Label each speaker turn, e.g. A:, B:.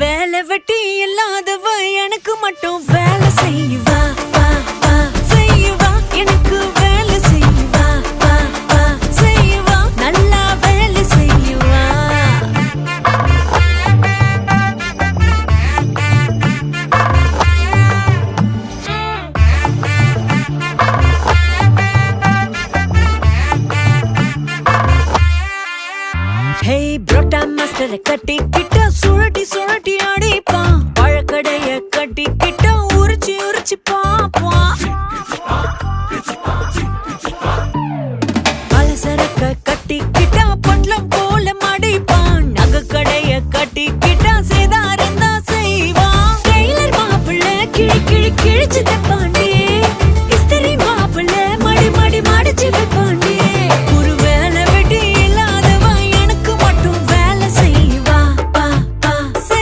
A: வேலை வெட்டி இல்லாதவ எனக்கு மட்டும் வேலை செய்வா செய்வா எனக்கு வேலை செய்வா செய்வா நல்லா வேலை செய்வா. ஹே புரோட்டா மாஸ்டரை கட்டிக்கிட்ட சுழட்டி சுழட்டி அடிப்பான். பழக்கடைய கட்டிக்கிட்ட உரிச்சு உரிச்சு பாப்பான். பலசரக்க கட்டிக்கிட்ட பொட்டலம் போல மடிப்பான். நகைக்கடைய கட்டிக்கிட்ட சேதாரம் தான் செய்வான். டெய்லர் மாப்பிள்ள கிழி கிழி கிழிச்சு தப்பான்.